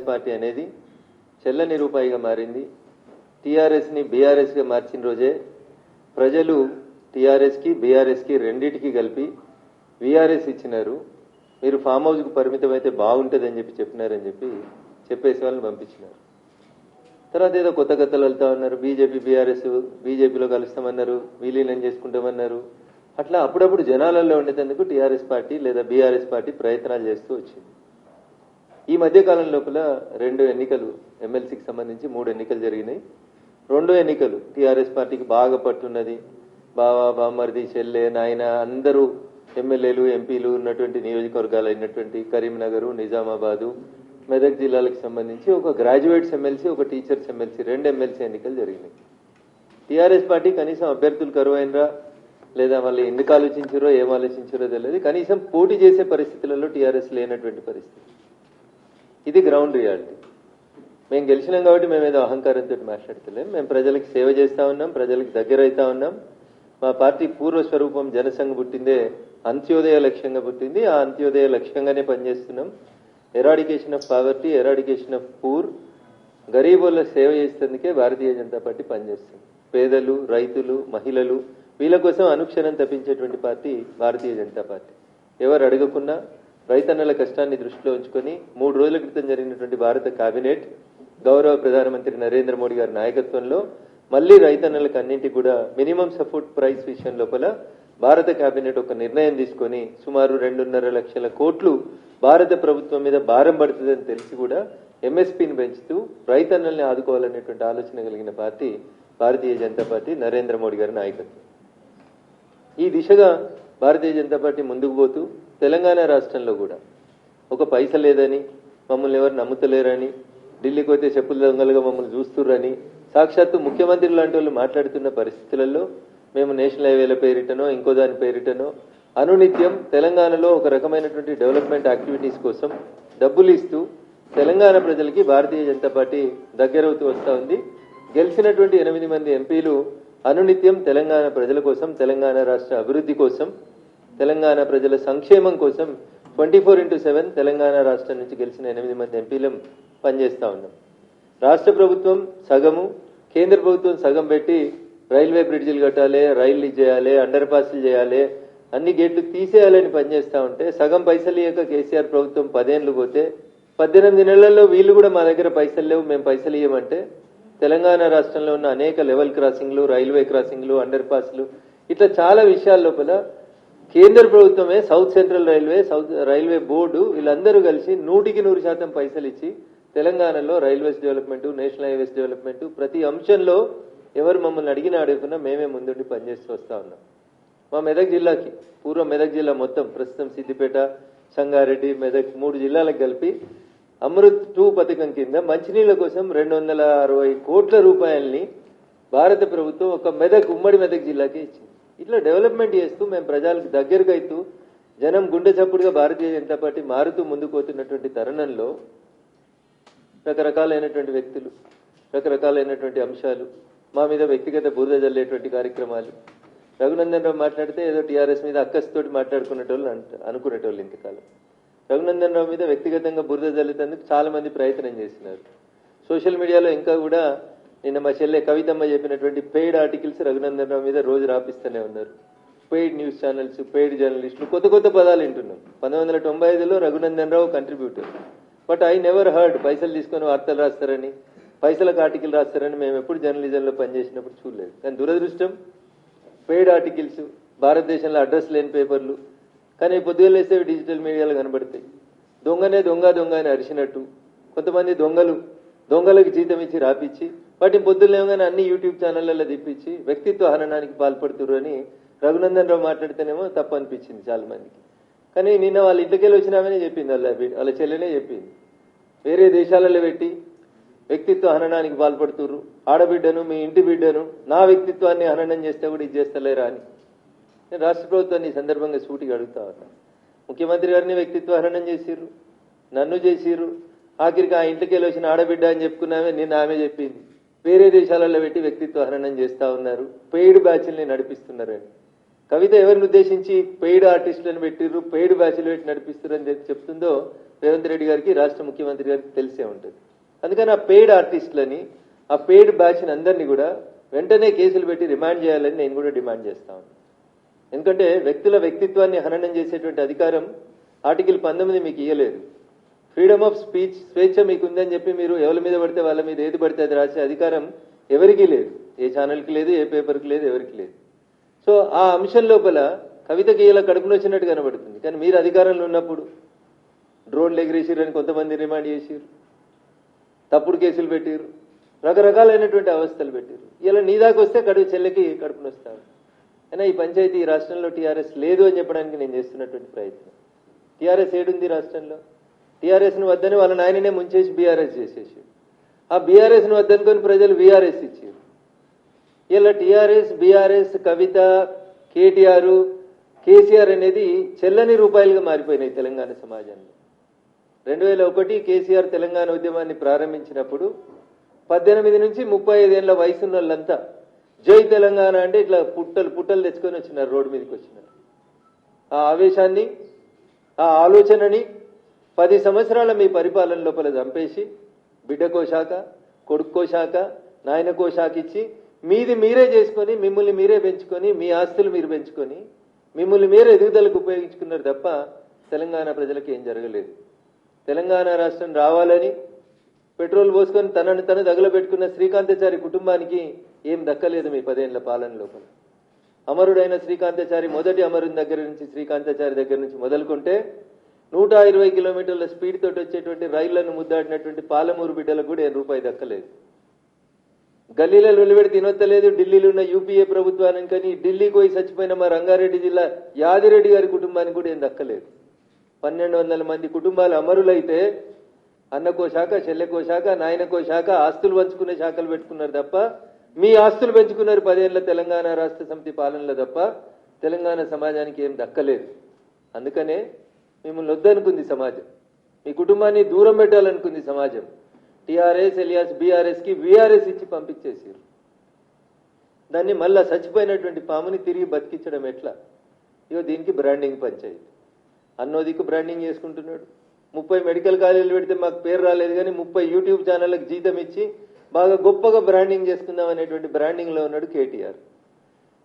Party అనేది చెల్లని రూపాయిగా మారింది. టీఆర్ఎస్ని బీఆర్ఎస్గా మార్చిన రోజే ప్రజలు టీఆర్ఎస్కి బీఆర్ఎస్కి రెండింటికి కలిపి వీఆర్ఎస్ ఇచ్చినారు. మీరు ఫామ్ హౌస్కు పరిమితమైతే బాగుంటుందని చెప్పినారని చెప్పేసి వాళ్ళని పంపించినారు. తర్వాత ఏదో కొత్త కథలు వెళ్తా ఉన్నారు. బీజేపీ బీఆర్ఎస్ బీజేపీలో కలుస్తామన్నారు, విలీనం చేసుకుంటామన్నారు. అట్లా అప్పుడప్పుడు జనాలలో ఉండేందుకు టీఆర్ఎస్ పార్టీ లేదా బీఆర్ఎస్ పార్టీ ప్రయత్నాలు చేస్తూ వచ్చింది. ఈ మధ్య కాలం లోపల 2 ఎన్నికలు ఎమ్మెల్సీకి సంబంధించి 3 ఎన్నికలు జరిగినాయి. 2 ఎన్నికలు టీఆర్ఎస్ పార్టీకి బాగా పట్టున్నది. బావా బామ్మర్ది చెల్లె నాయన అందరూ ఎమ్మెల్యేలు ఎంపీలు ఉన్నటువంటి నియోజకవర్గాలు అయినటువంటి కరీంనగర్, నిజామాబాదు, మెదక్ జిల్లాలకు సంబంధించి ఒక గ్రాడ్యుయేట్స్ ఎమ్మెల్సీ, ఒక టీచర్స్ ఎమ్మెల్సీ 2 ఎమ్మెల్సీ ఎన్నికలు జరిగినాయి. టీఆర్ఎస్ పార్టీ కనీసం అభ్యర్థులు కరువైనరా లేదా వాళ్ళు ఎందుకు ఆలోచించారో ఏం ఆలోచించారో తెలియదు. కనీసం పోటీ చేసే పరిస్థితులలో టీఆర్ఎస్ లేనటువంటి పరిస్థితి. ఇది గ్రౌండ్ రియాలిటీ. మేము గెలిచినాం కాబట్టి మేము ఏదో అహంకారంతో మాట్లాడతలేం. మేము ప్రజలకు సేవ చేస్తా ఉన్నాం, ప్రజలకు దగ్గర అవుతా ఉన్నాం. మా పార్టీ పూర్వ స్వరూపం జనసంఘ పుట్టిందే అంత్యోదయ లక్ష్యంగా పుట్టింది. ఆ అంత్యోదయ లక్ష్యంగానే పనిచేస్తున్నాం. Eradication of poverty, eradication of poor, గరీబుల సేవ చేసేందుకే భారతీయ జనతా పార్టీ పనిచేస్తుంది. పేదలు, రైతులు, మహిళలు వీళ్ళ కోసం అనుక్షణం తప్పించేటువంటి పార్టీ భారతీయ జనతా పార్టీ. ఎవరు అడగకున్నా రైతన్నల కష్టాన్ని దృష్టిలో ఉంచుకొని 3 రోజుల క్రితం జరిగినటువంటి భారత కేబినెట్ గౌరవ ప్రధానమంత్రి నరేంద్ర మోడీ గారి నాయకత్వంలో మళ్లీ రైతన్నలకు అన్నింటికి కూడా మినిమం సపోర్ట్ ప్రైస్ విషయం లోపల భారత కేబినెట్ ఒక నిర్ణయం తీసుకొని సుమారు 2.5 లక్షల కోట్లు భారత ప్రభుత్వం మీద భారం పడుతుందని తెలిసి కూడా ఎంఎస్పీని పెంచుతూ రైతన్నల్ని ఆదుకోవాలనేటువంటి ఆలోచన కలిగిన పార్టీ భారతీయ జనతా పార్టీ, నరేంద్ర మోడీ గారి నాయకత్వం. ఈ దిశగా భారతీయ జనతా పార్టీ ముందుకు పోతూ తెలంగాణ రాష్ట్రంలో కూడా ఒక పైస లేదని, మమ్మల్ని ఎవరు నమ్ముతలేరని, ఢిల్లీకి పోతే చెప్పుల దొంగలుగా మమ్మల్ని చూస్తుర్రని సాక్షాత్తు ముఖ్యమంత్రి లాంటి వాళ్ళు మాట్లాడుతున్న పరిస్థితులలో మేము నేషనల్ హైవేల పేరిటనో ఇంకో దాని పేరిటనో అనునిత్యం తెలంగాణలో ఒక రకమైనటువంటి డెవలప్మెంట్ యాక్టివిటీస్ కోసం డబ్బులు ఇస్తూ తెలంగాణ ప్రజలకి భారతీయ జనతా పార్టీ దగ్గరవుతూ వస్తూ ఉంది. గెలిచినటువంటి 8 మంది ఎంపీలు అనునిత్యం తెలంగాణ ప్రజల కోసం, తెలంగాణ రాష్ట్ర అభివృద్ధి కోసం, తెలంగాణ ప్రజల సంక్షేమం కోసం 24/7 తెలంగాణ రాష్ట్రం నుంచి గెలిచిన 8 మంది ఎంపీలు పనిచేస్తా ఉన్నాం. రాష్ట్ర ప్రభుత్వం సగము, కేంద్ర ప్రభుత్వం సగం పెట్టి రైల్వే బ్రిడ్జిలు కట్టాలి, రైళ్లు చేయాలి, అండర్ పాస్లు చేయాలి, అన్ని గేట్లు తీసేయాలని పనిచేస్తా ఉంటే సగం పైసలు ఇయ్యక కేసీఆర్ ప్రభుత్వం 10 ఏళ్లు పోతే 18 నెలల్లో వీళ్ళు కూడా మా దగ్గర పైసలు లేవు, మేము పైసలు ఇయ్యమంటే తెలంగాణ రాష్ట్రంలో ఉన్న అనేక లెవెల్ క్రాసింగ్లు, రైల్వే క్రాసింగ్లు, అండర్ పాస్లు ఇట్లా చాలా విషయాల లోపల కేంద్ర ప్రభుత్వమే సౌత్ సెంట్రల్ రైల్వే బోర్డు వీళ్ళందరూ కలిసి 100% పైసలు ఇచ్చి తెలంగాణలో railways development, national highways development ప్రతి అంశంలో ఎవరు మమ్మల్ని అడగకున్నా మేమే ముందుండి పనిచేస్తూ వస్తా ఉన్నాం. మా మెదక్ జిల్లాకి, పూర్వ మెదక్ జిల్లా మొత్తం ప్రస్తుతం సిద్దిపేట, సంగారెడ్డి, మెదక్ 3 జిల్లాలకు కలిపి అమృత్ 2 పథకం కింద మంచినీళ్ల కోసం 260 కోట్ల రూపాయల్ని భారత ప్రభుత్వం ఒక ఉమ్మడి మెదక్ జిల్లాకి ఇచ్చింది. ఇట్లా డెవలప్మెంట్ చేస్తూ మేము ప్రజలకు దగ్గరగా అవుతూ జనం గుండె చప్పుడుగా భారతీయ జనతా పార్టీ మారుతూ ముందుకు పోతున్నటువంటి తరుణంలో రకరకాలైనటువంటి వ్యక్తులు, రకరకాలైనటువంటి అంశాలు, మా మీద వ్యక్తిగత బురద జల్లేటువంటి కార్యక్రమాలు. రఘునందన్ రావు మాట్లాడితే ఏదో టీఆర్ఎస్ మీద అక్కస్తోటి మాట్లాడుకునేటోళ్ళు అనుకునేటోళ్ళు. ఇంతకాలం రఘునందన్ రావు మీద వ్యక్తిగతంగా బురద జల్లేందుకు చాలా మంది ప్రయత్నం చేసినారు. సోషల్ మీడియాలో ఇంకా కూడా నిన్న మా చెల్లె కవితమ్మ చెప్పినటువంటి పెయిడ్ ఆర్టికల్స్ రఘునందన్ రావు మీద రోజు రాపిస్తూనే ఉన్నారు. పెయిడ్ న్యూస్ ఛానల్స్, పెయిడ్ జర్నలిస్టులు, కొత్త పదాలు వింటున్నాం. 1995లో Raghunandan Rao contributor, but I never heard పైసలు తీసుకొని వార్తలు రాస్తారని, పైసలకు ఆర్టికల్ రాస్తారని మేము ఎప్పుడు జర్నలిజంలో పనిచేసినప్పుడు చూడలేదు. కానీ దురదృష్టం పెయిడ్ ఆర్టికల్స్, భారతదేశంలో అడ్రస్ లేని పేపర్లు, కానీ పొద్దుగా లేస్తే డిజిటల్ మీడియాలో కనబడతాయి. దొంగనే దొంగ అని అరిచినట్టు కొంతమంది దొంగలకు జీతం ఇచ్చి రాపిచ్చి వాటిని పొద్దులేమగానే అన్ని యూట్యూబ్ ఛానళ్లలో తిప్పించి వ్యక్తిత్వ హననానికి పాల్పడుతున్నారు అని రఘునందన్ రావు మాట్లాడితేనేమో తప్పు అనిపించింది చాలా మందికి. కానీ నిన్న వాళ్ళ ఇంటికెళ్ళి వచ్చినామని చెప్పింది, వాళ్ళ చెల్లెనే చెప్పింది. వేరే దేశాలలో పెట్టి వ్యక్తిత్వ హననానికి పాల్పడుతున్నారు, ఆడబిడ్డను, మీ ఇంటి బిడ్డను, నా వ్యక్తిత్వాన్ని హననం చేస్తే కూడా ఇది చేస్తలేరా అని నేను రాష్ట్ర ప్రభుత్వాన్ని ఈ సందర్భంగా సూటిగా అడుగుతా ఉన్నా. ముఖ్యమంత్రి గారిని వ్యక్తిత్వ హననం చేసిర్రు, నన్ను చేసిర్రు, ఆఖరికి ఆ ఇంటికి వెళ్ళి వచ్చిన ఆడబిడ్డ అని చెప్పుకున్నామే నిన్న ఆమె చెప్పింది. వేరే దేశాలలో పెట్టి వ్యక్తిత్వ హననం చేస్తా ఉన్నారు, పెయిడ్ బ్యాచ్ల్ని నడిపిస్తున్నారని. కవిత ఎవరిని ఉద్దేశించి పెయిడ్ ఆర్టిస్టులను పెట్టిర్రు, పెయిడ్ బ్యాచ్లు పెట్టి నడిపిస్తున్నారని చెప్తుందో రేవంత్ రెడ్డి గారికి రాష్ట్ర ముఖ్యమంత్రి గారికి తెలిసే ఉంటుంది. అందుకని ఆ పెయిడ్ ఆర్టిస్టులని ఆ పెయిడ్ బ్యాచ్ని అందరినీ కూడా వెంటనే కేసులు పెట్టి రిమాండ్ చేయాలని నేను కూడా డిమాండ్ చేస్తా ఉన్నాను. ఎందుకంటే వ్యక్తుల వ్యక్తిత్వాన్ని హననం చేసేటువంటి అధికారం ఆర్టికల్ 19 మీకు ఇవ్వలేదు. ఫ్రీడమ్ ఆఫ్ స్పీచ్, స్వేచ్ఛ మీకు ఉందని చెప్పి మీరు ఎవరి మీద పడితే వాళ్ళ మీద ఏది పడితే అది రాసే అధికారం ఎవరికీ లేదు. ఏ ఛానల్కి లేదు, ఏ పేపర్కి లేదు, ఎవరికి లేదు. సో ఆ అంశం లోపల కవితకి ఇలా కడుపులో వచ్చినట్టు కనబడుతుంది. కానీ మీరు అధికారంలో ఉన్నప్పుడు డ్రోన్లు ఎగిరేసిరని కొంతమంది రిమాండ్ చేసిరు, తప్పుడు కేసులు పెట్టిరు, రకరకాలైనటువంటి అవస్థలు పెట్టిరు. ఇలా నీ దాకా వస్తే చెల్లెకి కడుపున వస్తారు. అయినా ఈ పంచాయతీ ఈ రాష్ట్రంలో టీఆర్ఎస్ లేదు అని చెప్పడానికి నేను చేస్తున్నటువంటి ప్రయత్నం. టీఆర్ఎస్ ఏడుంది రాష్ట్రంలో? టీఆర్ఎస్ను వద్దని వాళ్ళ నాయననే ముంచేసి బీఆర్ఎస్ చేసేసి ఆ బీఆర్ఎస్ను వద్దనుకొని ప్రజలు బీఆర్ఎస్ ఇచ్చారు. ఇలా టీఆర్ఎస్, బీఆర్ఎస్, కవిత, కేటీఆర్, కేసీఆర్ అనేది చెల్లని రూపాయలుగా మారిపోయినాయి తెలంగాణ సమాజంలో. 2001 కేసీఆర్ తెలంగాణ ఉద్యమాన్ని ప్రారంభించినప్పుడు 18 నుంచి 35 ఏళ్ల వయసున్న వాళ్ళంతా జై తెలంగాణ అంటే ఇట్లా పుట్టలు తెచ్చుకొని వచ్చినారు, రోడ్డు మీదకి వచ్చినారు. ఆ ఆవేశాన్ని, ఆ ఆలోచనని 10 సంవత్సరాల మీ పరిపాలన లోపల చంపేసి బిడ్డకో శాఖ, కొడుక్కో శాఖ, నాయనకో శాఖ ఇచ్చి మీది మీరే చేసుకొని మిమ్మల్ని మీరే పెంచుకొని మీ ఆస్తులు మీరు పెంచుకొని మిమ్మల్ని మీరే ఎదుగుదలకు ఉపయోగించుకున్నారు తప్ప తెలంగాణ ప్రజలకు ఏం జరగలేదు. తెలంగాణ రాష్ట్రం రావాలని పెట్రోల్ పోసుకొని తనను తను తగలబెట్టుకున్న శ్రీకాంతాచారి కుటుంబానికి ఏం దక్కలేదు మీ 10 ఏళ్ల పాలన లోపల. అమరుడైన శ్రీకాంతాచారి మొదటి అమరుని దగ్గర నుంచి, శ్రీకాంతాచారి దగ్గర నుంచి మొదలుకుంటే 120 కిలోమీటర్ల స్పీడ్ తోటి వచ్చేటువంటి రైళ్లను ముద్దాడినటువంటి పాలమూరు బిడ్డలకు కూడా రూపాయి దక్కలేదు. గల్లీలలో వెలువడి తినొత్తలేదు. ఢిల్లీలో ఉన్న యూపీఏ ప్రభుత్వానికి కానీ ఢిల్లీకి పోయి చచ్చిపోయిన మా రంగారెడ్డి జిల్లా యాదిరెడ్డి గారి కుటుంబానికి కూడా ఏం దక్కలేదు. 1200 మంది కుటుంబాలు అమరులైతే అన్నకో శాఖ, చెల్లెకో శాఖ, నాయనకో శాఖ, ఆస్తులు పంచుకునే శాఖలు పెట్టుకున్నారు తప్ప మీ ఆస్తులు పెంచుకున్నారు 10 ఏళ్ల తెలంగాణ రాష్ట్ర సమితి పాలనలో తప్ప తెలంగాణ సమాజానికి ఏం దక్కలేదు. అందుకనే మిమ్మల్ని వద్దనుకుంది సమాజం, మీ కుటుంబాన్ని దూరం పెట్టాలనుకుంది సమాజం. టీఆర్ఎస్ ఎలియాస్ బీఆర్ఎస్ కి వీఆర్ఎస్ ఇచ్చి పంపించేసారు. దాన్ని మళ్ళా చచ్చిపోయినటువంటి పాముని తిరిగి బతికించడం ఎట్లా? ఇగో దీనికి బ్రాండింగ్ పంచాయతీ. అన్నోదికు బ్రాండింగ్ చేసుకుంటున్నాడు. 30 మెడికల్ కాలేజీలు పెడితే మాకు పేరు రాలేదు కానీ 30 యూట్యూబ్ ఛానళ్లకు జీతం ఇచ్చి బాగా గొప్పగా బ్రాండింగ్ చేసుకుందాం అనేటువంటి బ్రాండింగ్ లో ఉన్నాడు కేటీఆర్.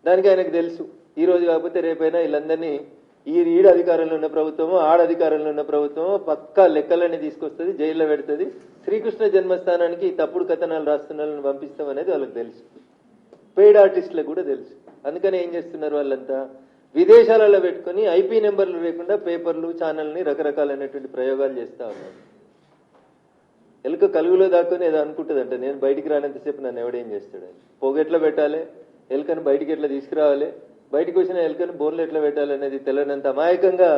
దానికి ఆయనకు తెలుసు ఈ రోజు కాకపోతే రేపైనా వీళ్ళందరినీ ఈడ అధికారంలో ఉన్న ప్రభుత్వమో ఆడ అధికారంలో ఉన్న ప్రభుత్వమో పక్కా లెక్కలన్నీ తీసుకొస్తుంది, జైల్లో పెడుతుంది. శ్రీకృష్ణ జన్మస్థానానికి ఈ తప్పుడు కథనాలు రాస్తున్న వాళ్ళని పంపిస్తాం అనేది వాళ్ళకి తెలుసు. పెయిడ్ ఆర్టిస్టులకు కూడా తెలుసు. అందుకని ఏం చేస్తున్నారు వాళ్ళంతా? విదేశాలలో పెట్టుకుని ఐపీ నెంబర్లు లేకుండా పేపర్లు, ఛానల్ని రకరకాలైనటువంటి ప్రయోగాలు చేస్తా ఉన్నారు. ఎలుక కలుగులో దాక్కుని ఏదో అనుకుంటుందంట, నేను బయటికి రానంతసేపు నన్ను ఎవడేం చేస్తాడు. పొగెట్లా పెట్టాలి, ఎలుకను బయటికి ఎట్లా తీసుకురావాలి, బయటకు వచ్చిన ఎలుకను బోన్లు ఎట్లా పెట్టాలనేది తెలియనంత అమాయకంగా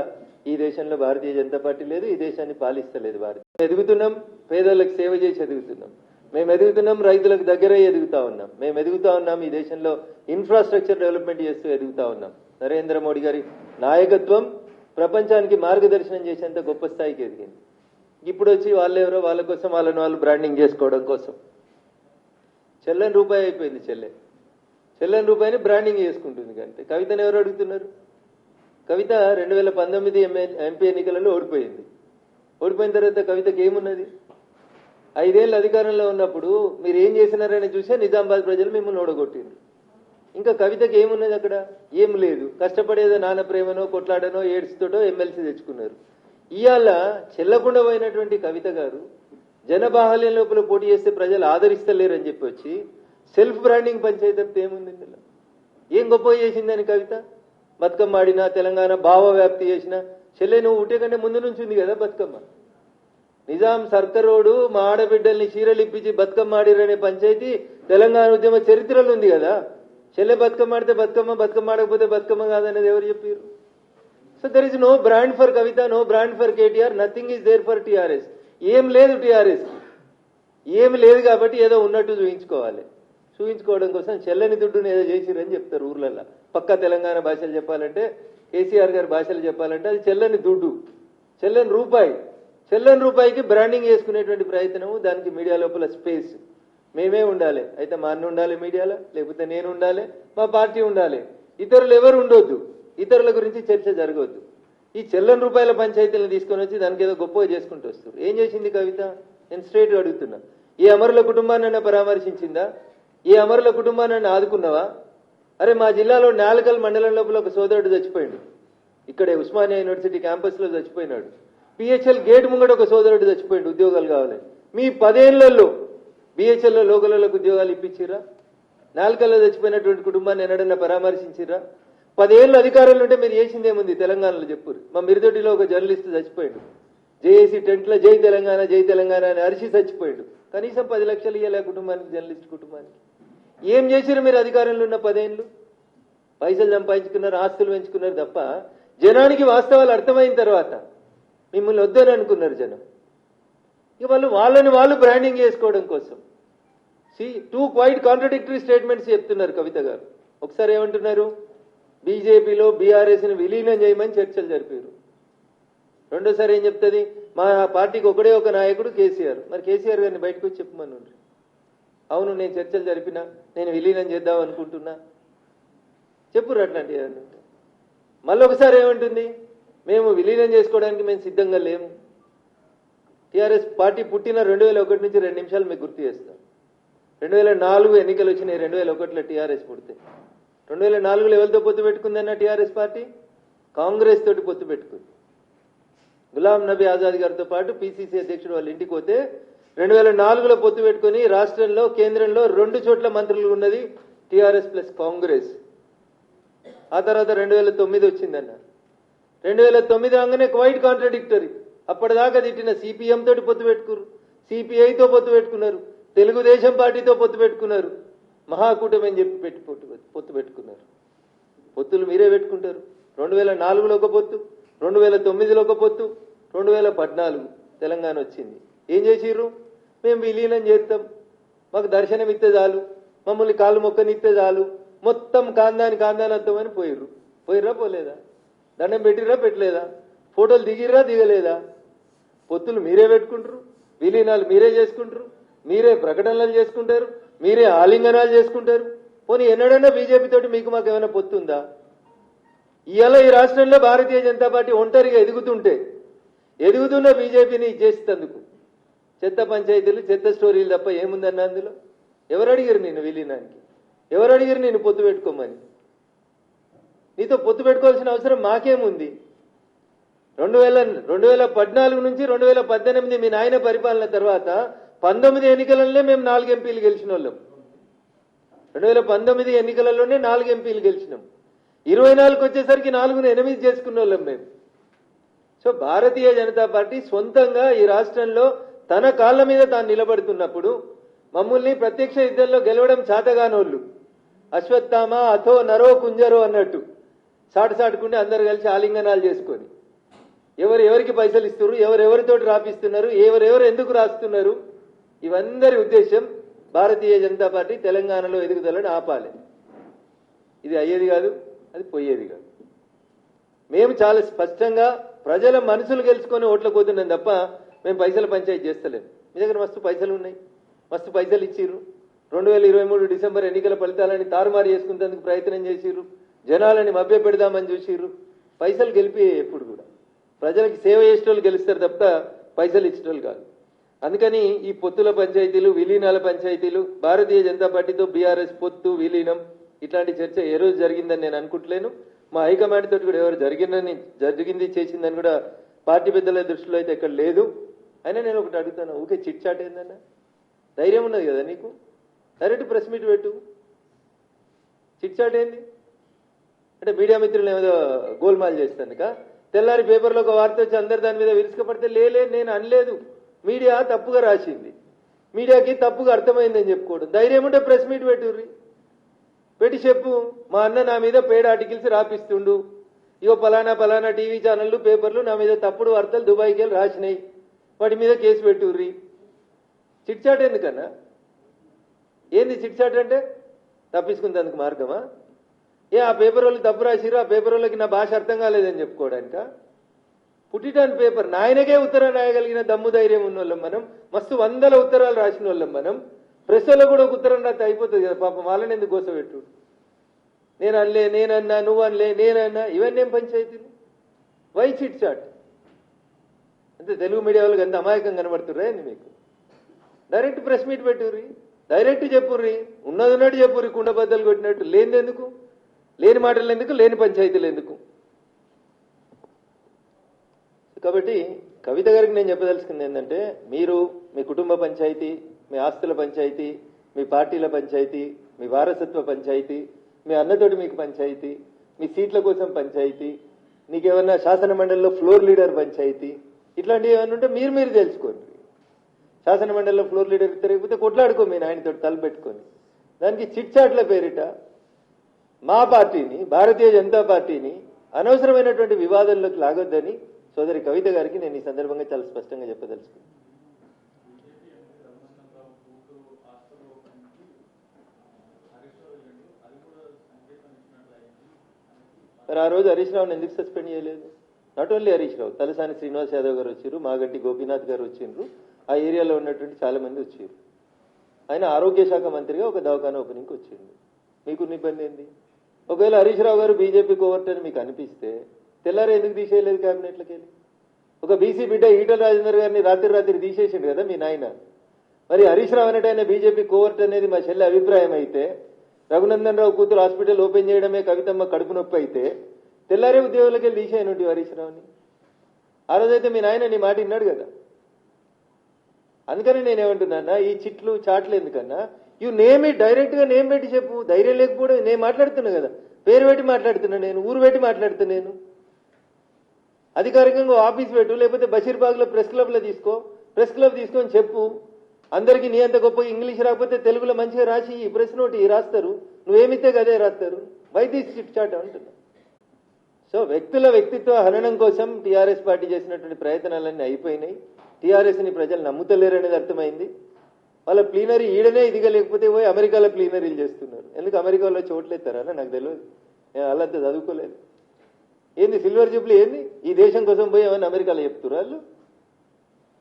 ఈ దేశంలో భారతీయ జనతా పార్టీ లేదు, ఈ దేశాన్ని పాలిస్తలేదు. ఎదుగుతున్నాం, పేదలకు సేవ చేసి ఎదుగుతున్నాం. మేము ఎదుగుతున్నాం, రైతులకు దగ్గరే ఎదుగుతా ఉన్నాం. మేము ఎదుగుతా ఉన్నాం, ఈ దేశంలో ఇన్ఫ్రాస్ట్రక్చర్ డెవలప్మెంట్ చేస్తూ ఎదుగుతా ఉన్నాం. నరేంద్ర మోడీ గారి నాయకత్వం ప్రపంచానికి మార్గదర్శనం చేసేంత గొప్ప స్థాయికి ఎదిగింది. ఇప్పుడు వచ్చి వాళ్ళెవరో వాళ్ళ కోసం వాళ్ళని వాళ్ళు బ్రాండింగ్ చేసుకోవడం కోసం చెల్లని రూపాయి అయిపోయింది. చెల్లని రూపాయిని బ్రాండింగ్ చేసుకుంటుంది. కానీ కవితను ఎవరు అడుగుతున్నారు? కవిత 2019 ఎంపీ ఎన్నికలలో ఓడిపోయింది. ఓడిపోయిన తర్వాత కవితకి ఏమున్నది? 5 ఏళ్ళు అధికారంలో ఉన్నప్పుడు మీరు ఏం చేసినారని చూసే నిజామాబాద్ ప్రజలు మిమ్మల్ని ఓడగొట్టిండ్రు. ఇంకా కవితకి ఏమున్నది అక్కడ? ఏం లేదు. కష్టపడేదో నాన్న ప్రేమనో కొట్లాడనో ఏడ్స్తోటో ఎమ్మెల్సీ తెచ్చుకున్నారు. ఇవాళ చెల్లకుండా పోయినటువంటి కవిత గారు జనబాహల్యం లోపల పోటీ చేస్తే ప్రజలు ఆదరిస్తలేరని చెప్పి వచ్చి సెల్ఫ్ బ్రాండింగ్ పంచాయతీ తప్పితే ఏముంది ఇందులో? ఏం గొప్ప చేసిందని కవిత? బతుకమ్మ ఆడినా, తెలంగాణ భావ వ్యాప్తి చేసిన చెల్లె నువ్వు ఉట్టే కంటే ముందు నుంచి ఉంది కదా బతుకమ్మ. నిజాం సర్కరోడు మా ఆడబిడ్డల్ని చీరలు ఇప్పించి బతుకమ్మ ఆడిరనే పంచాయతీ తెలంగాణ ఉద్యమ చరిత్రలో ఉంది కదా. చెల్లె బతుకమ్మ ఆడితే బతుకమ్మ, బతుకమ్మ ఆడకపోతే బతుకమ్మ కాదనేది ఎవరు చెప్పారు? So there is no brand for Kavitha, no brand for KTR, nothing is there for TRS. ఏం లేదు టీఆర్ఎస్ కి, ఏమి లేదు కాబట్టి ఏదో ఉన్నట్టు చూపించుకోవాలి. చూపించుకోవడం కోసం చెల్లని దుడ్డును ఏదో చేసిరని చెప్తారు ఊర్లలో. పక్కా తెలంగాణ భాషలు చెప్పాలంటే, కేసీఆర్ గారి భాషలు చెప్పాలంటే అది చెల్లని దుడ్డు, చెల్లని రూపాయి. చెల్లని రూపాయికి బ్రాండింగ్ చేసుకునేటువంటి ప్రయత్నము, దానికి మీడియా లోపల స్పేస్ మేమే ఉండాలి. అయితే మా అన్న ఉండాలి మీడియాలో, లేకపోతే నేను ఉండాలి, మా పార్టీ ఉండాలి. ఇతరులు ఎవరు ఉండొద్దు, ఇతరుల గురించి చర్చ జరగవద్దు. ఈ చెల్లని రూపాయల పంచాయతీలను తీసుకొని వచ్చి దానికి ఏదో గొప్పగా చేసుకుంటూ వస్తారు. ఏం చేసింది కవిత? నేను స్ట్రైట్గా అడుగుతున్నా. ఈ అమరుల కుటుంబాన్ని పరామర్శించిందా? ఈ అమరుల కుటుంబాన్ని ఆదుకున్నావా? అరే మా జిల్లాలో నాలుకల్ మండలం లోపల ఒక సోదరుడు చచ్చిపోయాడు. ఇక్కడే ఉస్మానియా యూనివర్సిటీ క్యాంపస్లో చచ్చిపోయినాడు. పిహెచ్ఎల్ గేట్ ముంగట ఒక సోదరుడు చచ్చిపోయాడు ఉద్యోగాలు కావాలి. మీ 10 ఏళ్లలో బిహెచ్ఎల్లో లోకలకు ఉద్యోగాలు ఇప్పించిరా? నాలుకల్లో చచ్చిపోయినటువంటి కుటుంబాన్ని ఎన్నడన్నా పరామర్శించిరా? 10 ఏళ్ళు అధికారంలో ఉంటే మీరు చేసింది ఏముంది తెలంగాణలో చెప్పురు. మా మిరుదొడ్డిలో ఒక జర్నలిస్ట్ చచ్చిపోయాడు. జేఏసీ టెంట్లో జై తెలంగాణ అని అరిచి చచ్చిపోయాడు. కనీసం 10 లక్షలు ఇవ్వలే కుటుంబానికి, జర్నలిస్ట్ కుటుంబానికి. ఏం చేసిరు మీరు అధికారంలో ఉన్న 10 ఏళ్ళు? పైసలు సంపాదించుకున్నారు, ఆస్తులు పెంచుకున్నారు తప్ప జనానికి వాస్తవాలు అర్థమైన తర్వాత మిమ్మల్ని వద్దని అనుకున్నారు జనం. ఇక వాళ్ళని వాళ్ళు బ్రాండింగ్ చేసుకోవడం కోసం టూ క్వైట్ కాంట్రడిక్టరీ స్టేట్మెంట్స్ చెప్తున్నారు కవిత గారు. ఒకసారి ఏమంటున్నారు? బీజేపీలో బీఆర్ఎస్ని విలీనం చేయమని చర్చలు జరిపారు. రెండోసారి ఏం చెప్తుంది? మా పార్టీకి ఒకడే ఒక నాయకుడు కేసీఆర్. మరి కేసీఆర్ గారిని బయటకు వచ్చి చెప్పమని. అవును నేను చర్చలు జరిపినా, నేను విలీనం చేద్దాం అనుకుంటున్నా, చెప్పురు అట్లాంటి. మళ్ళీ ఒకసారి ఏమంటుంది? మేము విలీనం చేసుకోవడానికి మేము సిద్ధంగా లేము. టీఆర్ఎస్ పార్టీ పుట్టిన 2001 నుంచి 2 నిమిషాలు మీకు గుర్తు చేస్తాం. 2004 ఎన్నికలు వచ్చినాయి. 2001లో టీఆర్ఎస్ పుడితే 2004లో ఎవరితో పొత్తు పెట్టుకుందన్న టీఆర్ఎస్ పార్టీ? కాంగ్రెస్ తోటి పొత్తు పెట్టుకుంది. గులాం నబీ ఆజాద్ గారితో పాటు పిసిసి అధ్యక్షుడు వాళ్ళ ఇంటికి పోతే 2004లో పొత్తు పెట్టుకుని రాష్ట్రంలో కేంద్రంలో 2 చోట్ల మంత్రులు ఉన్నది టీఆర్ఎస్ ప్లస్ కాంగ్రెస్. ఆ తర్వాత 2009 వచ్చిందన్న. 2009 రాగానే క్వైట్ కాంట్రడిక్టరీ. అప్పటిదాకా తిట్టిన సిపిఎం తోటి పొత్తు పెట్టుకున్నారు, సిపిఐతో పొత్తు పెట్టుకున్నారు, తెలుగుదేశం పార్టీతో పొత్తు పెట్టుకున్నారు, మహాకూటమి అని చెప్పి పొత్తు పెట్టుకున్నారు. పొత్తులు మీరే పెట్టుకుంటారు. 2004లో ఒక పొత్తు, 2009లో ఒక పొత్తు, 2014 తెలంగాణ వచ్చింది. ఏం చేసిర్రు? మేము విలీనం చేస్తాం, మాకు దర్శనం ఇస్తే చాలు, మమ్మల్ని కాళ్ళు మొక్కనిస్తే చాలు, మొత్తం కాందాని వస్తామని పోయిర్రా పోలేదా? దండం పెట్టిర్రా పెట్టలేదా? ఫోటోలు దిగిర్రా దిగలేదా? పొత్తులు మీరే పెట్టుకుంటారు, విలీనాలు మీరే చేసుకుంటారు, మీరే ప్రకటనలు చేసుకుంటారు, మీరే ఆలింగనాలు చేసుకుంటారు. పోనీ ఎన్నడన్నా బీజేపీ తోటి మీకు మాకు ఏమైనా పొత్తుందా? ఇవాళ ఈ రాష్ట్రంలో భారతీయ జనతా పార్టీ ఒంటరిగా ఎదుగుతున్న బీజేపీని చేసేందుకు చెత్త పంచాయతీలు, చెత్త స్టోరీలు తప్ప ఏముందన్న అందులో? ఎవరు అడిగారు నిన్ను విలీనానికి? ఎవరు అడిగారు నిన్ను పొత్తు పెట్టుకోమని? నీతో పొత్తు పెట్టుకోవాల్సిన అవసరం మాకేముంది? 2014 నుంచి 2018 మీ నాయన పరిపాలన తర్వాత 19 ఎన్నికలలో మేము 4 ఎంపీలు గెలిచిన వాళ్ళం. 2019 ఎన్నికలలోనే 4 ఎంపీలు గెలిచినాం. 24కి వచ్చేసరికి 4ని 8 చేసుకున్న వాళ్ళం మేము. సో భారతీయ జనతా పార్టీ సొంతంగా ఈ రాష్ట్రంలో తన కాళ్ల మీద తాను నిలబడుతున్నప్పుడు మమ్మల్ని ప్రత్యక్ష యుద్ధంలో గెలవడం చాతగానోళ్ళు, అశ్వత్థామ అథో నరో కుంజరో అన్నట్టు సాటుకుంటే అందరు కలిసి ఆలింగనాలు చేసుకొని ఎవరెవరికి పైసలు ఇస్తున్నారు, ఎవరెవరితోటి రాపిస్తున్నారు, ఎవరెవరు ఎందుకు రాస్తున్నారు, ఇవందరి ఉద్దేశం భారతీయ జనతా పార్టీ తెలంగాణలో ఎదుగుదలని ఆపాలి. ఇది అయ్యేది కాదు, అది పోయేది కాదు. మేము చాలా స్పష్టంగా ప్రజల మనసులు గెలుచుకొని ఓట్ల పోతున్నాం తప్ప మేము పైసల పంచాయతీ చేస్తలేము. మీ దగ్గర మస్తు పైసలు ఉన్నాయి, మస్తు పైసలు ఇచ్చిర్రు. 2023 డిసెంబర్ ఎన్నికల ఫలితాలని తారుమారు చేసుకునేందుకు ప్రయత్నం చేసిర్రు, జనాలని మభ్య పెడదామని చూసిర్రు. పైసలు గెలిపి ఎప్పుడు కూడా ప్రజలకు సేవ చేసేటోళ్ళు గెలుస్తారు తప్ప పైసలు ఇచ్చేటోళ్ళు కాదు. అందుకని ఈ పొత్తుల పంచాయతీలు, విలీనాల పంచాయతీలు, భారతీయ జనతా పార్టీతో బీఆర్ఎస్ పొత్తు విలీనం ఇట్లాంటి చర్చ ఏ రోజు జరిగిందని నేను అనుకుంటలేను. మా హైకమాండ్ తోటి కూడా ఎవరు జరిగింది చేసిందని కూడా పార్టీ పెద్దల దృష్టిలో అయితే ఎక్కడ లేదు. అయినా నేను ఒకటి అడుగుతాను, ఊకే చిట్ చాట్ ఏందన్నా? ధైర్యం ఉన్నది కదా నీకు? డైరెక్ట్ ప్రెస్ మీట్ పెట్టు. చిట్ చాట్ ఏంది అంటే మీడియా మిత్రులు ఏదో గోల్మాల్ చేస్తానుక తెల్లారి పేపర్లో ఒక వార్త వచ్చి అందరు దాని మీద విరుచుకపడితే నేను అనలేదు, మీడియా తప్పుగా రాసింది, మీడియాకి తప్పుగా అర్థమైందని చెప్పుకోవడం. ధైర్యం ఉంటే ప్రెస్ మీట్ పెట్టి చెప్పు, మా అన్న నా మీద పేడ్ ఆర్టికల్స్ రాపిస్తుండు, ఇగో పలానా టీవీ ఛానళ్లు పేపర్లు నా మీద తప్పుడు వార్తలు దుబాయ్కి వెళ్ళి రాసినాయి, వాటి మీద కేసు పెట్టుర్రి. చిట్చాట్ ఎందుకన్నా? ఏంది చిట్చాట్ అంటే? తప్పించుకుందానికి మార్గమా? ఆ పేపర్ వాళ్ళు తప్పు రాసిరు, ఆ పేపర్ వాళ్ళకి నా భాష అర్థం కాలేదని చెప్పుకోవడానిక? పుట్టిటాన్ పేపర్ నాయనకే ఉత్తరం రాయగలిగిన దమ్ము ధైర్యం ఉన్న వాళ్ళం మనం. మస్తు 100 ఉత్తరాలు రాసిన వాళ్ళం మనం. ప్రెస్లో కూడా ఒక ఉత్తరం రాస్తే అయిపోతుంది కదా, పాపం వాళ్ళని ఎందుకు కోసపెట్టు? నేనన్నా, నువ్వు అనలే, నేనన్నా, ఇవన్నీ ఏం పంచాయతీలు? వై చిట్ చాట్ అంటే తెలుగు మీడియా వాళ్ళకి ఎంత అమాయకం కనబడుతుర్రా అని మీకు డైరెక్ట్ ప్రెస్ మీట్ పెట్టుర్రి, డైరెక్ట్ చెప్పుర్రి, ఉన్నట్టు చెప్పుర్రి, కుండబద్దలు కొట్టినట్టు. లేనిదెందుకు, లేని మాటలు ఎందుకు, లేని పంచాయతీలు ఎందుకు? కాబట్టి కవిత గారికి నేను చెప్పదలుచుకుంది ఏంటంటే, మీరు మీ కుటుంబ పంచాయతీ, మీ ఆస్తుల పంచాయతీ, మీ పార్టీల పంచాయతీ, మీ వారసత్వ పంచాయతీ, మీ అన్నతోటి మీకు పంచాయతీ, మీ సీట్ల కోసం పంచాయతీ, నీకేమన్నా శాసన మండలిలో ఫ్లోర్ లీడర్ పంచాయతీ, ఇట్లాంటివి ఏమన్నా ఉంటే మీరు తెలుసుకోండి. శాసన మండలిలో ఫ్లోర్ లీడర్ తిరగకపోతే కొట్లాడుకో మీ నాయనతో తలపెట్టుకొని. దానికి చిట్ చాట్ల పేరిట మా పార్టీని, భారతీయ జనతా పార్టీని అనవసరమైనటువంటి వివాదంలోకి లాగొద్దని సోదరి కవిత గారికి నేను ఈ సందర్భంగా చాలా స్పష్టంగా చెప్పదలుచుకున్నాను. మరి ఆ రోజు హరీష్ రావుని ఎందుకు సస్పెండ్ చేయలేదు? నాట్ ఓన్లీ హరీష్ రావు, తలసాని శ్రీనివాస్ యాదవ్ గారు వచ్చారు, మాగంటి గోపీనాథ్ గారు వచ్చిండ్రు, ఆ ఏరియాలో ఉన్నటువంటి చాలా మంది వచ్చారు. ఆయన ఆరోగ్య శాఖ మంత్రిగా ఒక దవాఖానా ఓపెనింగ్కి వచ్చింది. మీకున్న ఇబ్బంది ఏంది? ఒకవేళ హరీష్ రావు గారు బీజేపీ కోవర్ట్ అని మీకు అనిపిస్తే తెల్లారే ఎందుకు తీసేయలేదు క్యాబినెట్లకి వెళ్ళి? ఒక బీసీ బిడ్డ ఈటల రాజేందర్ గారిని రాత్రి తీసేసిండు కదా మీ నాయన. మరి హరీష్ రావు అనేటైనా బీజేపీ కోవర్ట్ అనేది మా చెల్లి అభిప్రాయం అయితే, రఘునందన్ రావు కూతురు హాస్పిటల్ ఓపెన్ చేయడమే కవితమ్మ కడుపు నొప్పి అయితే, తెల్లారే ఉద్యోగులకి వెళ్ళి తీసేయనుంటి హరీష్ రావుని. ఆ రోజైతే మీ నాయన నీ మాట విన్నాడు కదా. అందుకని నేనేమంటున్నా, ఈ చిట్లు చాట్లు ఎందుకన్నా, యూ నేమ్ ఇట్, డైరెక్ట్ గా నేమ్ పెట్టి చెప్పు. ధైర్యం లేకపోవడం, నేను మాట్లాడుతున్నా కదా, పేరు పెట్టి మాట్లాడుతున్నా, నేను ఊరు పెట్టి మాట్లాడుతున్నా. నేను అధికారికంగా ఆఫీస్ పెట్టు, లేకపోతే బషీర్బాగ్ లో ప్రెస్ క్లబ్ లో తీసుకో, ప్రెస్ క్లబ్ తీసుకొని చెప్పు. అందరికీ నీ అంత గొప్ప ఇంగ్లీష్ రాకపోతే తెలుగులో మంచిగా రాసి ఈ ప్రెస్ నోట్ రాస్తారు, నువ్వేమిస్తే కదే రాస్తారు. వై దిస్ చిట్ చాట్ అంటున్నా. సో వ్యక్తుల వ్యక్తిత్వ హననం కోసం టీఆర్ఎస్ పార్టీ చేసినటువంటి ప్రయత్నాలన్నీ అయిపోయినాయి. టీఆర్ఎస్ ని ప్రజలు నమ్ముతలేరనేది అర్థమైంది. వాళ్ళ ప్లీనరీ ఈడనే ఇదిగా లేకపోతే పోయి అమెరికాలో ప్లీనరీలు చేస్తున్నారు. ఎందుకు అమెరికాలో చోట్లేస్తారా నాకు తెలియదు, నేను వాళ్ళంతా చదువుకోలేదు. ఏంది సిల్వర్ జూబ్లీ ఏంది? ఈ దేశం కోసం పోయి ఏమన్నా అమెరికాలో చెప్తున్నారు వాళ్ళు?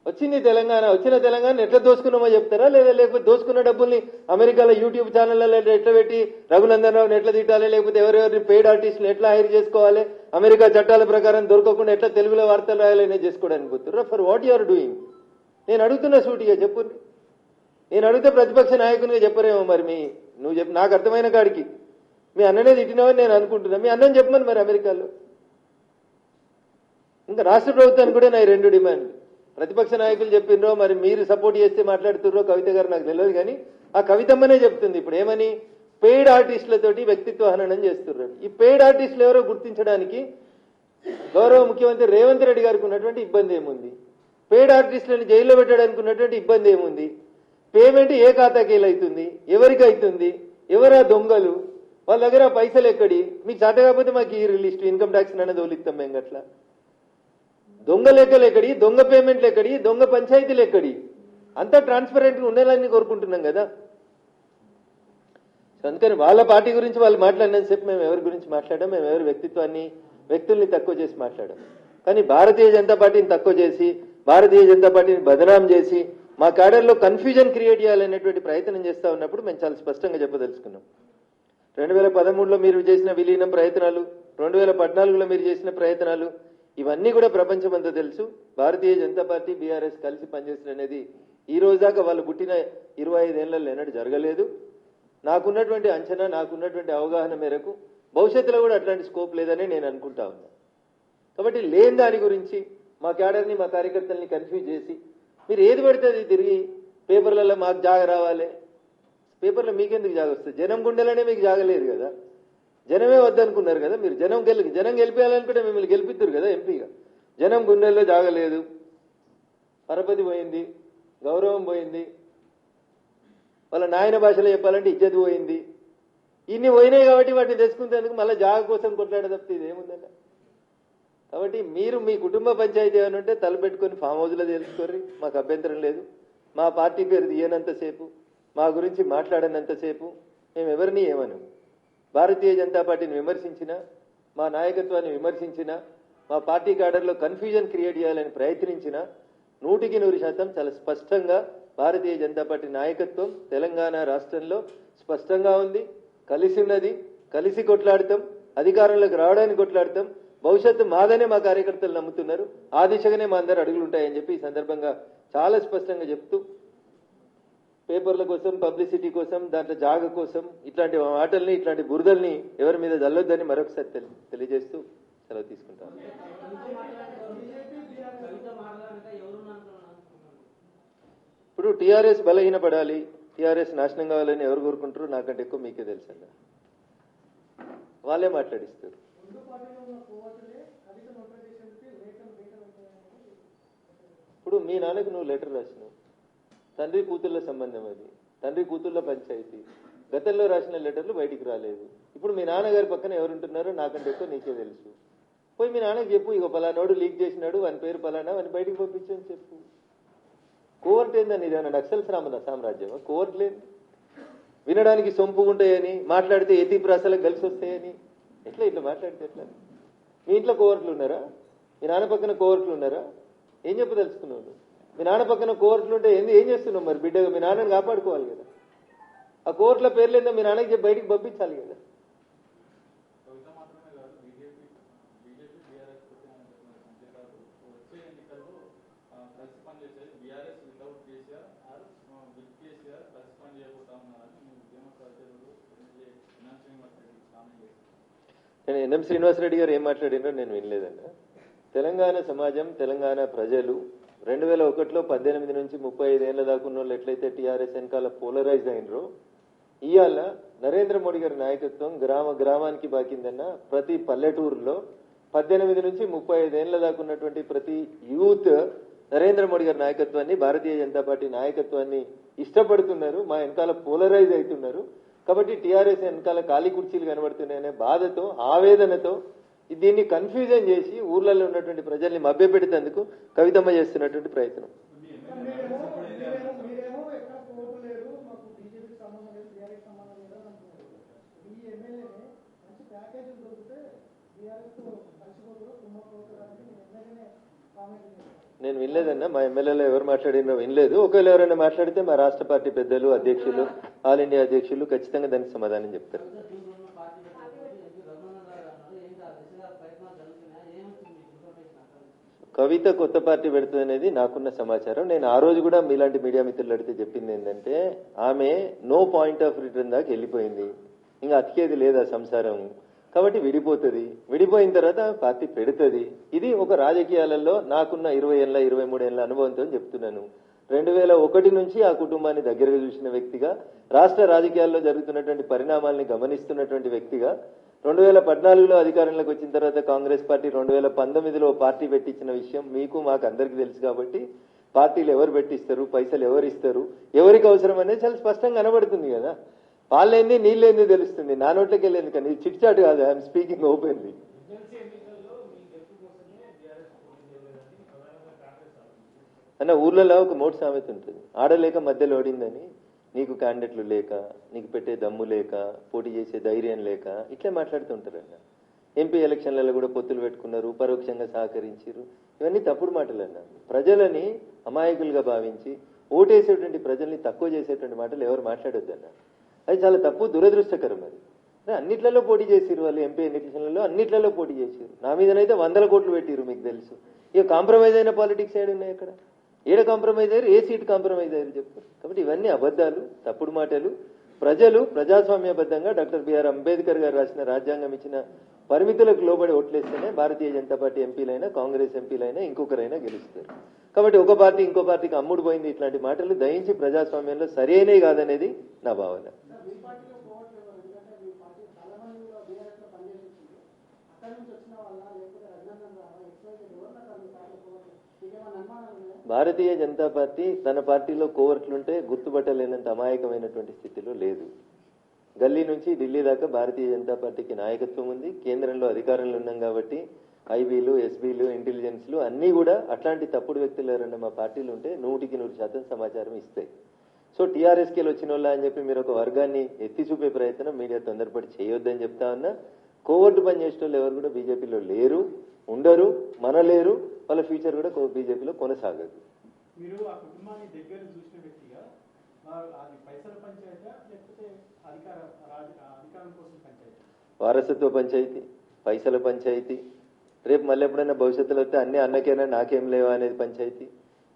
వచ్చిన తెలంగాణ ఎట్లా దోసుకున్నామో చెప్తారా, లేకపోతే దోసుకున్న డబ్బుల్ని అమెరికాలో యూట్యూబ్ ఛానళ్లలో ఎట్లా పెట్టి రఘునందన్ రావుని ఎట్లా తిట్టాలి, లేకపోతే ఎవరెవరిని పెయిడ్ ఆర్టిస్టులు ఎట్లా హైర్ చేసుకోవాలి, అమెరికా చట్టాల ప్రకారం దొరకకుండా ఎట్లా తెలుగులో వార్తలు రాయాలనే చేసుకోవడానికి పోతుర్రా? For what you are doing? నేను అడుగుతున్నా సూటిగా చెప్పు. నేను అడిగితే ప్రతిపక్ష నాయకునిగా చెప్పరేమో. మరి నువ్వు చెప్పు, నాకు అర్థమైన కాడికి మీ అన్ననే తిట్టినావని నేను అనుకుంటున్నా. మీ అన్నని చెప్పమని మరి అమెరికాలో. ఇంకా రాష్ట్ర ప్రభుత్వానికి కూడా నా ఈ రెండు డిమాండ్లు. ప్రతిపక్ష నాయకులు చెప్పిండ్రో మరి మీరు సపోర్ట్ చేస్తే మాట్లాడుతుర్రో కవిత గారు నాకు తెలియదు, కానీ ఆ కవితమ్మనే చెప్తుంది ఇప్పుడు ఏమని, పెయిడ్ ఆర్టిస్టులతోటి వ్యక్తిత్వ హననం చేస్తున్నారు. ఈ పెయిడ్ ఆర్టిస్టులు ఎవరో గుర్తించడానికి గౌరవ ముఖ్యమంత్రి రేవంత్ రెడ్డి గారికి ఉన్నటువంటి ఇబ్బంది ఏముంది? పెయిడ్ ఆర్టిస్టులను జైల్లో పెట్టడానికి ఉన్నటువంటి ఇబ్బంది ఏముంది? పేమెంట్ ఏ ఖాతాకి అవుతుంది, ఎవరికి అవుతుంది, ఎవరా దొంగలు, వాళ్ళ దగ్గర పైసలు ఎక్కడి? మీకు చేత కాకపోతే మాకు ఈ లిస్ట్ ఇన్కమ్ ట్యాక్స్ అనేది వదిలిస్తాం మేము. అట్లా దొంగ లెక్కలు ఎక్కడి, దొంగ పేమెంట్లు ఎక్కడి, దొంగ పంచాయతీలు ఎక్కడి? అంతా ట్రాన్స్పరెంట్ గా ఉండాలని కోరుకుంటున్నాం కదా. అందుకని వాళ్ళ పార్టీ గురించి వాళ్ళు మాట్లాడినంతసేపు మేము ఎవరి గురించి మాట్లాడాం, మేము ఎవరి వ్యక్తుల్ని తక్కువ చేసి మాట్లాడాం. కానీ భారతీయ జనతా పార్టీని తక్కువ చేసి, భారతీయ జనతా పార్టీని బదనాం చేసి, మా క్యాడర్లో కన్ఫ్యూజన్ క్రియేట్ చేయాలనేటువంటి ప్రయత్నం చేస్తా ఉన్నప్పుడు మేము చాలా స్పష్టంగా చెప్పదలుచుకున్నాం. 2013లో మీరు చేసిన విలీనం ప్రయత్నాలు, 2014లో మీరు చేసిన ప్రయత్నాలు, ఇవన్నీ కూడా ప్రపంచమంతా తెలుసు. భారతీయ జనతా పార్టీ బీఆర్ఎస్ కలిసి పనిచేసిన అనేది ఈ రోజు దాకా వాళ్ళు పుట్టిన 25 ఏళ్లలో ఎన్నడూ జరగలేదు. నాకున్నటువంటి అంచనా, నాకున్నటువంటి అవగాహన మేరకు భవిష్యత్తులో కూడా అట్లాంటి స్కోప్ లేదని నేను అనుకుంటా ఉన్నా. కాబట్టి లేని దాని గురించి మా క్యాడర్ని, మా కార్యకర్తల్ని కన్ఫ్యూజ్ చేసి మీరు ఏది పడితే అది తిరిగి పేపర్లలో మాకు జాగ రావాలి. పేపర్లో మీకెందుకు జాగ వస్తుంది? జనం గుండెలనే మీకు జాగలేదు కదా, జనమే వద్దనుకున్నారు కదా మీరు. జనం గెలిపేయాలనుకుంటే మిమ్మల్ని గెలిపిస్తారు కదా ఎంపీగా. జనం గుండెల్లో జాగలేదు, పరపతి పోయింది, గౌరవం పోయింది, వాళ్ళ నాయన భాషలో చెప్పాలంటే ఇజ్జత్ పోయింది. ఇన్ని పోయినాయి కాబట్టి వాటిని తెచ్చుకునేందుకు మళ్ళీ జాగ కోసం కొట్లాడే తప్పితే ఇది ఏముందన్న. కాబట్టి మీరు మీ కుటుంబ పంచాయతీ ఏమైనా ఉంటే తలపెట్టుకుని ఫామ్ హౌస్లో తెలుసుకోర్రి, మాకు అభ్యంతరం లేదు. మా పార్టీ పేరు తీయనంతసేపు, మా గురించి మాట్లాడనంతసేపు మేము ఎవరిని ఏమను. భారతీయ జనతా పార్టీని విమర్శించినా, మా నాయకత్వాన్ని విమర్శించినా, మా పార్టీ క్యాడర్లో కన్ఫ్యూజన్ క్రియేట్ చేయాలని ప్రయత్నించినా 100% చాలా స్పష్టంగా భారతీయ జనతా పార్టీ నాయకత్వం తెలంగాణ రాష్ట్రంలో స్పష్టంగా ఉంది, కలిసి ఉన్నది, కలిసి కొట్లాడతాం, అధికారంలోకి రావడానికి కొట్లాడతాం, భవిష్యత్తు మాదనే మా కార్యకర్తలు నమ్ముతున్నారు. ఆ దిశగానే మా అందరు అడుగులు ఉంటాయని చెప్పి ఈ సందర్భంగా చాలా స్పష్టంగా చెప్తూ, పేపర్ల కోసం, పబ్లిసిటీ కోసం, దాంట్లో జాగ కోసం ఇట్లాంటి మాటల్ని, ఇట్లాంటి బురదల్ని ఎవరి మీద జల్లొద్దని మరొకసారి తెలియజేస్తూ సెలవు తీసుకుంటాం. ఇప్పుడు టీఆర్ఎస్ బలహీనపడాలి, టీఆర్ఎస్ నాశనం కావాలని ఎవరు కోరుకుంటారో నాకంటే ఎక్కువ మీకే తెలుసండి. వాళ్ళే మాట్లాడిస్తారు. ఇప్పుడు మీ నాన్నకు నువ్వు లెటర్ రాసినావు, తండ్రి కూతుళ్ళ సంబంధం అది, తండ్రి కూతుళ్ళ పంచాయతీ. గతంలో రాసిన లెటర్లు బయటికి రాలేదు. ఇప్పుడు మీ నాన్నగారి పక్కన ఎవరుంటున్నారో నాకంటే ఎక్కువ నీకే తెలుసు. పోయి మీ నాన్నకి చెప్పు, ఇక పలానోడు లీక్ చేసినాడు, వాని పేరు పలానా, వాని బయటికి పంపించని చెప్పు. కోర్టు ఏందని, ఇదేమన్నా నక్సల్ సామ్రాజ్యమా? కోర్టు లేదు. వినడానికి సొంపు ఉంటాయని, మాట్లాడితే ఎతి ప్రాసలకు కలిసి వస్తాయని ఇట్లా మాట్లాడితే ఎట్లా? మీ ఇంట్లో కోర్టులు ఉన్నారా? మీ నాన్న పక్కన కోర్టులు ఉన్నారా? ఏం చెప్పదలుచుకున్నావు? మీ నాన్న పక్కన కోర్టులు ఉంటే ఏం చేస్తున్నావు మరి? బిడ్డగా మీ నాన్నని కాపాడుకోవాలి కదా. ఆ కోర్టుల పేర్లు ఏందో మీ నాన్నకి చెప్పి బయటికి పంపించాలి కదా. నేను ఎన్ఎం శ్రీనివాసరెడ్డి గారు ఏం మాట్లాడినో నేను వినలేదన్నా. తెలంగాణ సమాజం, తెలంగాణ ప్రజలు 2001లో 18 నుంచి 35 ఏళ్ల దాకా ఉన్న వాళ్ళు ఎట్లయితే టీఆర్ఎస్ వెనకాల పోలరైజ్ అయినరో, ఇవాళ నరేంద్ర మోడీ గారి నాయకత్వం గ్రామానికి బాకిందన్న ప్రతి పల్లెటూరులో 18 నుంచి 35 ఏళ్ల దాకా ఉన్నటువంటి ప్రతి యూత్ నరేంద్ర మోడీ గారి నాయకత్వాన్ని, భారతీయ జనతా పార్టీ నాయకత్వాన్ని ఇష్టపడుతున్నారు. మా వెనకాల పోలరైజ్ అవుతున్నారు. కాబట్టి టీఆర్ఎస్ వెనకాల ఖాళీ కుర్చీలు కనబడుతున్నాయనే బాధతో, ఆవేదనతో దీన్ని కన్ఫ్యూజన్ చేసి ఊర్లలో ఉన్నటువంటి ప్రజల్ని మభ్యపెట్టేందుకు కవితమ్మ చేస్తున్నటువంటి ప్రయత్నం. నేను వినలేదన్నా, మా ఎమ్మెల్యేలో ఎవరు మాట్లాడినో వినలేదు. ఒకవేళ ఎవరైనా మాట్లాడితే మా రాష్ట్ర పార్టీ పెద్దలు, అధ్యక్షులు, ఆల్ ఇండియా అధ్యక్షులు ఖచ్చితంగా దానికి సమాధానం చెప్తారు. కవిత కొత్త పార్టీ పెడుతుంది అనేది నాకున్న సమాచారం. నేను ఆ రోజు కూడా మీలాంటి మీడియా మిత్రులు అడిగితే చెప్పింది ఏంటంటే, ఆమె నో పాయింట్ ఆఫ్ రిటర్న్ దాకా వెళ్ళిపోయింది, ఇంకా అతికేది లేదా సంసారం, కాబట్టి విడిపోతుంది. విడిపోయిన తర్వాత పార్టీ పెడుతుంది. ఇది ఒక రాజకీయాలలో నాకున్న 20 ఏళ్ల 23 ఏళ్ల అనుభవంతో చెప్తున్నాను. 2001 నుంచి ఆ కుటుంబాన్ని దగ్గరగా చూసిన వ్యక్తిగా, రాష్ట్ర రాజకీయాల్లో జరుగుతున్నటువంటి పరిణామాల్ని గమనిస్తున్నటువంటి వ్యక్తిగా, 2014లో అధికారంలోకి వచ్చిన తర్వాత కాంగ్రెస్ పార్టీ 2019లో పార్టీ పెట్టించిన విషయం మీకు మాకు అందరికీ తెలుసు. కాబట్టి పార్టీలు ఎవరు పెట్టిస్తారు, పైసలు ఎవరు ఇస్తారు, ఎవరికి అవసరం అనేది చాలా స్పష్టంగా కనబడుతుంది కదా. పాలేంది నీళ్ళేంది తెలుస్తుంది. నా నోట్లకి వెళ్ళేది కానీ ఇది చిట్చాటు కాదు. I'm speaking openly. అన్న ఊర్లలో ఒక మోటు సామెత ఉంటుంది, ఆడలేక మధ్యలో ఓడిందని. నీకు క్యాండిడేట్లు లేక, నీకు పెట్టే దమ్ము లేక, పోటీ చేసే ధైర్యం లేక ఇట్లే మాట్లాడుతుంటారన్న. ఎంపీ ఎలక్షన్లలో కూడా పొత్తులు పెట్టుకున్నారు, పరోక్షంగా సహకరించారు. ఇవన్నీ తప్పుడు మాటలన్న. ప్రజలని అమాయకులుగా భావించి ఓటేసేటువంటి ప్రజల్ని తక్కువ చేసేటువంటి మాటలు ఎవరు మాట్లాడొద్దన్న. అది చాలా తప్పు, దురదృష్టకరం. అది అన్నిట్లలో పోటీ చేసిరు వాళ్ళు. ఎంపీ ఎలక్షన్లలో అన్నిట్లలో పోటీ చేసిరు. నా మీదనైతే 100 కోట్లు పెట్టిరు, మీకు తెలుసు. ఇక కాంప్రమైజ్ అయిన పాలిటిక్స్ ఏడున్నాయి అక్కడ? ఏడ కాంప్రమైజ్ అయ్యారు? ఏ సీట్ కాంప్రమైజ్ అయ్యారు చెప్పారు? కాబట్టి ఇవన్నీ అబద్దాలు, తప్పుడు మాటలు. ప్రజలు ప్రజాస్వామ్యబద్ధంగా డాక్టర్ బిఆర్ అంబేద్కర్ గారు రాసిన రాజ్యాంగం ఇచ్చిన పరిమితులకు లోబడి ఓట్లేస్తేనే భారతీయ జనతా పార్టీ ఎంపీలైనా, కాంగ్రెస్ ఎంపీలైనా, ఇంకొకరైనా గెలుస్తారు. కాబట్టి ఒక పార్టీ ఇంకో పార్టీకి అమ్ముడు పోయింది ఇట్లాంటి మాటలు దయించి ప్రజాస్వామ్యంలో సరైనవి కాదనేది నా భావన. భారతీయ జనతా పార్టీ తన పార్టీలో కోవర్ట్లుంటే గుర్తుపట్టలేనంత అమాయకమైనటువంటి స్థితిలో లేదు. గల్లీ నుంచి ఢిల్లీ దాకా భారతీయ జనతా పార్టీకి నాయకత్వం ఉంది. కేంద్రంలో అధికారంలో ఉన్నాం కాబట్టి ఐబీలు, ఎస్బీలు, ఇంటెలిజెన్స్లు అన్నీ కూడా అట్లాంటి తప్పుడు వ్యక్తులు ఎవరన్నా మా పార్టీలు ఉంటే 100% సమాచారం ఇస్తాయి. సో టీఆర్ఎస్కి వచ్చిన వాళ్ళ అని చెప్పి మీరు ఒక వర్గాన్ని ఎత్తి చూపే ప్రయత్నం మీడియా తొందరపడి చేయొద్దని చెప్తా ఉన్నా. కోవర్టు పని చేసే వాళ్ళు ఎవరు కూడా బీజేపీలో లేరు, ఉండరు, మనలేరు. వాళ్ళ ఫ్యూచర్ కూడా బీజేపీలో కొనసాగదు. మీరు ఆ కుటుంబాన్ని దగ్గర చూసిన వ్యక్తిగా అది పైసల పంచాయతీ లేకపోతే అధికారం కోసం పంచాయతీ? వారసత్వ పంచాయతీ, పైసల పంచాయతీ, రేపు మళ్ళీ ఎప్పుడైనా భవిష్యత్తులో వస్తే అన్ని అన్నకేనా నాకేం లేవా అనేది పంచాయతీ.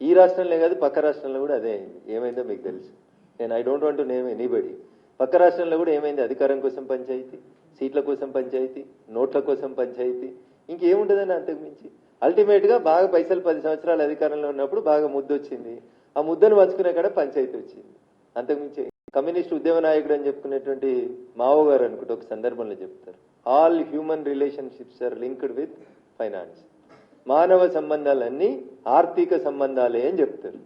ఈ రాష్ట్రంలో కాదు, పక్క రాష్ట్రంలో కూడా అదే అయింది. ఏమైందో మీకు తెలుసు. నేను I don't want to name anybody. పక్క రాష్ట్రంలో కూడా ఏమైంది? అధికారం కోసం పంచాయతీ, సీట్ల కోసం పంచాయతీ, నోట్ల కోసం పంచాయతీ, ఇంకేముంటుందని అంతకుమించి. అల్టిమేట్ గా బాగా పైసలు 10 సంవత్సరాలు అధికారంలో ఉన్నప్పుడు బాగా ముద్దు వచ్చింది. ఆ ముద్దను పంచుకునే కాడ పంచాయతీ వచ్చింది. అంతకుమించి కమ్యూనిస్ట్ ఉద్యమ నాయకుడు అని చెప్పుకునేటువంటి మావో గారు అనుకుంటే ఒక సందర్భంలో చెప్తారు, all human relationships are linked with finance. మానవ సంబంధాలన్నీ ఆర్థిక సంబంధాలే అని చెప్తారు.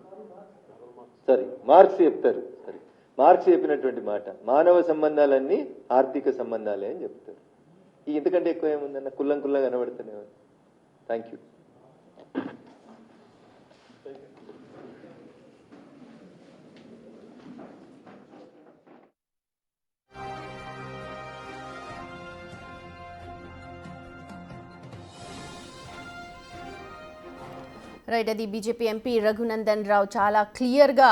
మార్క్స్ చెప్తారు. మార్క్స్ చెప్పినటువంటి మాట, మానవ సంబంధాలన్నీ ఆర్థిక సంబంధాలే అని చెప్తారు. ఇంతకంటే ఎక్కువ ఏముందన్న? కుల్లంగా కనబడుతూనే ఉంది. Thank you. రైట్, అది బీజేపీ ఎంపీ రఘునందన్ రావు చాలా క్లియర్గా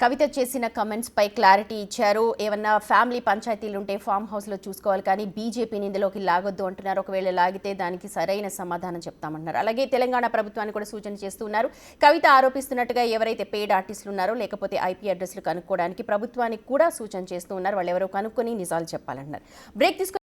కవిత చేసిన కమెంట్స్ పై క్లారిటీ ఇచ్చారు. ఏమన్నా ఫ్యామిలీ పంచాయతీలు ఉంటే ఫామ్ హౌస్లో చూసుకోవాలి, కానీ బీజేపీని ఇందులోకి లాగొద్దు అంటున్నారు. ఒకవేళ లాగితే దానికి సరైన సమాధానం చెప్తామంటున్నారు. అలాగే తెలంగాణ ప్రభుత్వాన్ని కూడా సూచన చేస్తున్నారు. కవిత ఆరోపిస్తున్నట్టుగా ఎవరైతే పెయిడ్ ఆర్టిస్టులు ఉన్నారో లేకపోతే ఐపీ అడ్రస్లు కనుక్కోవడానికి ప్రభుత్వానికి కూడా సూచన చేస్తూ ఉన్నారు. వాళ్ళు ఎవరో కనుక్కొని నిజాలు చెప్పాలంటున్నారు. బ్రేక్ తీసుకుని